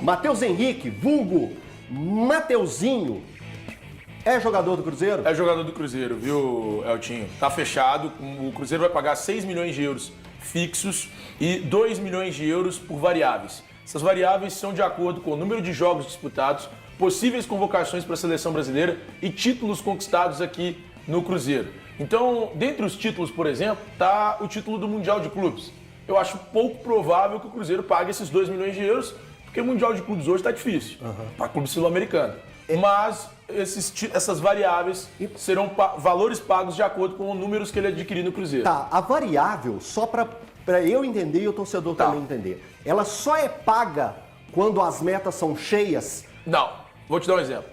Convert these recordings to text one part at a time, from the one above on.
Matheus Henrique, vulgo Mateuzinho, é jogador do Cruzeiro? É jogador do Cruzeiro, viu, Eltinho? Tá fechado. O Cruzeiro vai pagar 6 milhões de euros fixos e 2 milhões de euros por variáveis. Essas variáveis são de acordo com o número de jogos disputados, possíveis convocações para a seleção brasileira e títulos conquistados aqui no Cruzeiro. Então, dentre os títulos, por exemplo, está o título do Mundial de Clubes. Eu acho pouco provável que o Cruzeiro pague esses 2 milhões de euros, porque o Mundial de Clubes hoje está difícil para clube sul-americano. Mas essas variáveis serão valores pagos de acordo com os números que ele adquirir no Cruzeiro. Tá, a variável, só para eu entender e o torcedor também entender, ela só é paga quando as metas são cheias? Não, vou te dar um exemplo.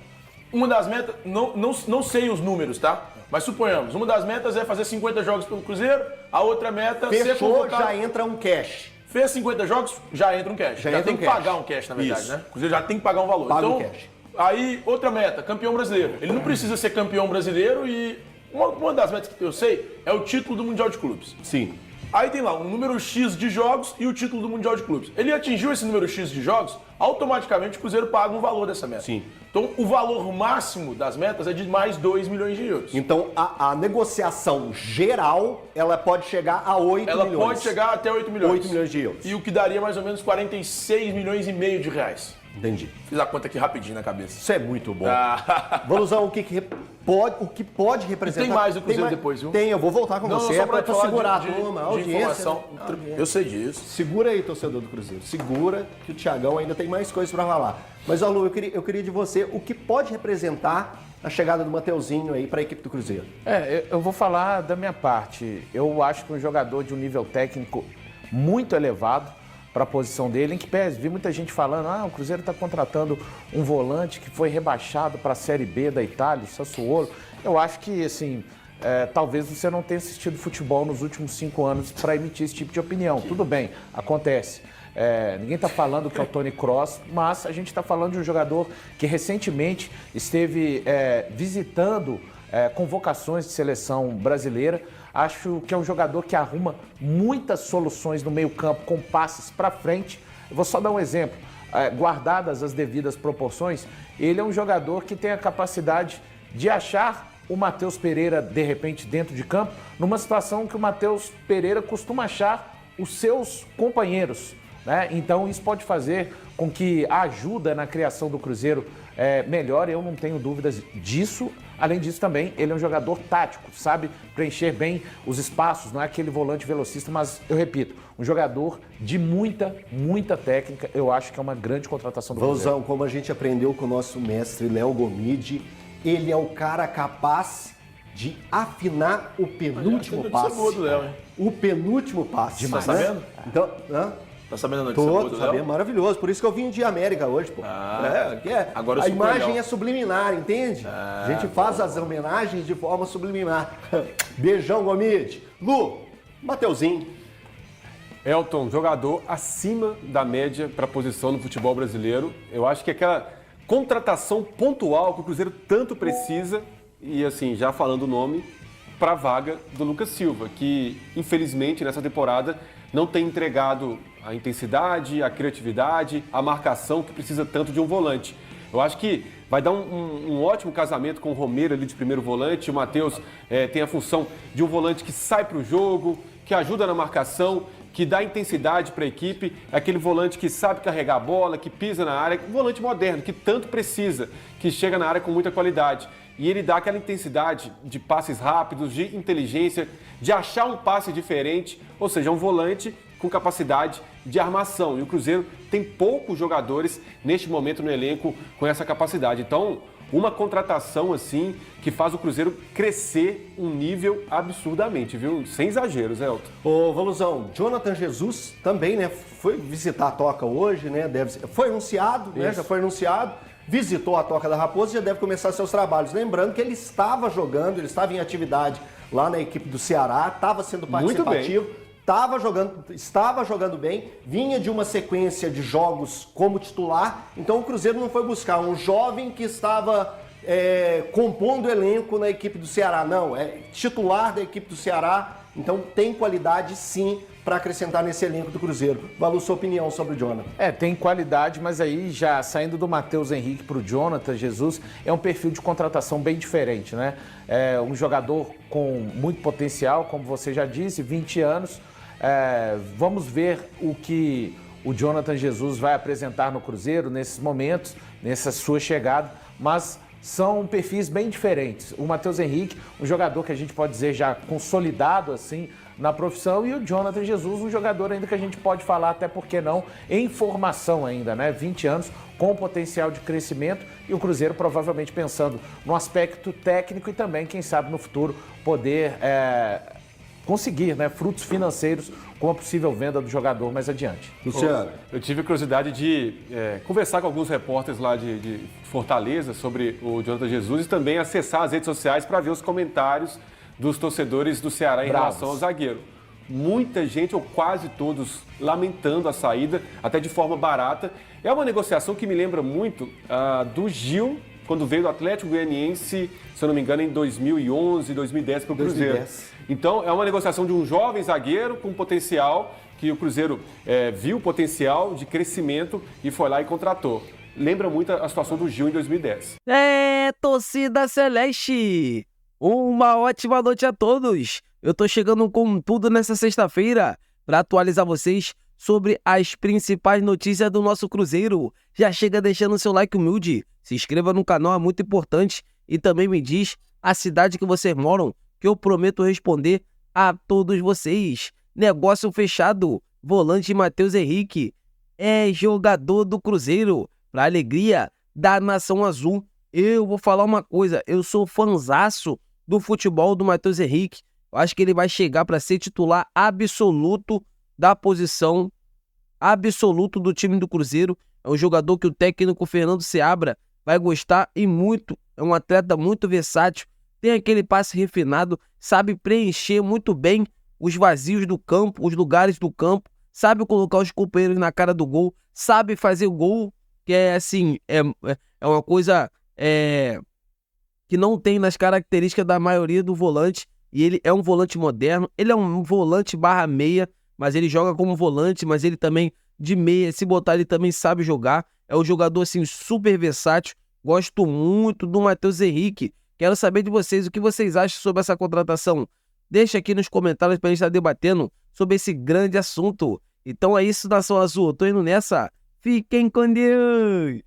Uma das metas, não sei os números, tá? Mas suponhamos, uma das metas é fazer 50 jogos pelo Cruzeiro, a outra meta é ser convocado. Já entra um cash. Fez 50 jogos, já entra um cash. Já tem que pagar um cash, na verdade, Isso. né? O Cruzeiro já tem que pagar um valor. Paga então, um cash. Aí, outra meta, campeão brasileiro. Ele não precisa ser campeão brasileiro e uma das metas que eu sei é o título do Mundial de Clubes. Sim. Aí tem lá um número X de jogos e o título do Mundial de Clubes. Ele atingiu esse número X de jogos, automaticamente o Cruzeiro paga um valor dessa meta. Sim. Então, o valor máximo das metas é de mais 2 milhões de euros. Então, a negociação geral, ela pode chegar a 8 milhões. Ela pode chegar até 8 milhões. 8 milhões de euros. E o que daria mais ou menos 46 milhões e meio de reais. Entendi. Fiz a conta aqui rapidinho na cabeça. Isso é muito bom. Valusão, o que pode representar... E tem mais do Cruzeiro depois, viu? Tem, eu vou voltar com você só para falar segurar a de turma, a audiência. informação. Eu sei disso. Segura aí, torcedor do Cruzeiro. Segura que o Thiagão ainda tem mais coisas para falar. Mas, ó, Lu, eu queria de você o que pode representar a chegada do Mateuzinho aí para a equipe do Cruzeiro. Eu vou falar da minha parte. Eu acho que um jogador de um nível técnico muito elevado para a posição dele, em que pese, vi muita gente falando, o Cruzeiro está contratando um volante que foi rebaixado para a Série B da Itália, o Sassuolo. Eu acho que, assim, talvez você não tenha assistido futebol nos últimos 5 anos para emitir esse tipo de opinião. Tudo bem, acontece. Ninguém está falando que é o Toni Kroos, mas a gente está falando de um jogador que recentemente esteve visitando convocações de seleção brasileira. Acho que é um jogador que arruma muitas soluções no meio-campo com passes para frente. Eu vou só dar um exemplo. Guardadas as devidas proporções, ele é um jogador que tem a capacidade de achar o Matheus Pereira, de repente, dentro de campo, numa situação que o Matheus Pereira costuma achar os seus companheiros, né? Então, isso pode fazer com que a ajuda na criação do Cruzeiro melhore, eu não tenho dúvidas disso. Além disso, também, ele é um jogador tático, sabe preencher bem os espaços, não é aquele volante velocista, mas, eu repito, um jogador de muita técnica. Eu acho que é uma grande contratação do Cruzeiro. Rosão, como a gente aprendeu com o nosso mestre Léo Gomide, ele é o cara capaz de afinar o penúltimo passe. Boa do Léo, hein? O penúltimo passe. Demais, tá sabendo? Então, Tá sabendo a notícia boa do Léo? sabendo, maravilhoso. Por isso que eu vim de América hoje, pô. Agora a eu sou imagem legal. é subliminar, entende? A gente faz as homenagens de forma subliminar. Beijão, Gomide. Lu, Mateuzinho. Elton, jogador acima da média para a posição no futebol brasileiro. Eu acho que aquela contratação pontual que o Cruzeiro tanto precisa, e assim, já falando o nome, para a vaga do Lucas Silva, que infelizmente nessa temporada não tem entregado a intensidade, a criatividade, a marcação que precisa tanto de um volante. Eu acho que vai dar um ótimo casamento com o Romero ali de primeiro volante. O Matheus tem a função de um volante que sai para o jogo, que ajuda na marcação, que dá intensidade para a equipe, é aquele volante que sabe carregar a bola, que pisa na área, um volante moderno, que tanto precisa, que chega na área com muita qualidade. E ele dá aquela intensidade de passes rápidos, de inteligência, de achar um passe diferente, ou seja, um volante com capacidade de armação. E o Cruzeiro tem poucos jogadores neste momento no elenco com essa capacidade. Então, uma contratação assim que faz o Cruzeiro crescer um nível absurdamente, viu? Sem exageros, Elton. Ô, Valusão, Jonathan Jesus também, né? Foi visitar a Toca hoje, né? Foi anunciado, né? Já foi anunciado. Visitou a Toca da Raposa e já deve começar seus trabalhos. Lembrando que ele estava jogando, ele estava em atividade lá na equipe do Ceará, estava sendo participativo, estava jogando bem, vinha de uma sequência de jogos como titular, então o Cruzeiro não foi buscar um jovem que estava compondo o elenco na equipe do Ceará, não, é titular da equipe do Ceará, então tem qualidade sim para acrescentar nesse elenco do Cruzeiro. Valu, sua opinião sobre o Jonathan. Tem qualidade, mas aí já saindo do Matheus Henrique para o Jonathan Jesus, é um perfil de contratação bem diferente, né? É um jogador com muito potencial, como você já disse, 20 anos. Vamos ver o que o Jonathan Jesus vai apresentar no Cruzeiro nesses momentos, nessa sua chegada, mas são perfis bem diferentes. O Matheus Henrique, um jogador que a gente pode dizer já consolidado assim na profissão, e o Jonathan Jesus, um jogador ainda que a gente pode falar, até porque não, em formação ainda, né? 20 anos, com potencial de crescimento, e o Cruzeiro provavelmente pensando no aspecto técnico e também, quem sabe, no futuro poder conseguir, né, frutos financeiros com a possível venda do jogador mais adiante. Luciano. Eu tive a curiosidade de conversar com alguns repórteres lá de Fortaleza sobre o Jonathan Jesus e também acessar as redes sociais para ver os comentários dos torcedores do Ceará em relação ao zagueiro. Muita gente, ou quase todos, lamentando a saída, até de forma barata. É uma negociação que me lembra muito do Gil, quando veio do Atlético Goianiense, se eu não me engano, em 2011, 2010 para o Cruzeiro. 2010. Então, é uma negociação de um jovem zagueiro com potencial, que o Cruzeiro viu o potencial de crescimento e foi lá e contratou. Lembra muito a situação do Gil em 2010. Torcida Celeste! Uma ótima noite a todos! Eu tô chegando com tudo nessa sexta-feira para atualizar vocês sobre as principais notícias do nosso Cruzeiro. Já chega deixando seu like humilde, se inscreva no canal, é muito importante, e também me diz a cidade que vocês moram, que eu prometo responder a todos vocês. Negócio fechado, volante Matheus Henrique é jogador do Cruzeiro, para alegria da Nação Azul. Eu vou falar uma coisa, eu sou fanzaço do futebol do Matheus Henrique. Eu acho que ele vai chegar para ser titular absoluto da posição, absoluto do time do Cruzeiro. É um jogador que o técnico Fernando Seabra vai gostar e muito. É um atleta muito versátil, tem aquele passe refinado, sabe preencher muito bem os vazios do campo, os lugares do campo, sabe colocar os companheiros na cara do gol, sabe fazer o gol, que é assim, é uma coisa que não tem nas características da maioria do volante, e ele é um volante moderno, ele é um volante barra meia, mas ele joga como volante, mas ele também de meia, se botar ele também sabe jogar, é um jogador assim super versátil. Gosto muito do Matheus Henrique. Quero saber de vocês o que vocês acham sobre essa contratação. Deixa aqui nos comentários para a gente estar debatendo sobre esse grande assunto. Então é isso, Nação Azul. Eu tô indo nessa. Fiquem com Deus!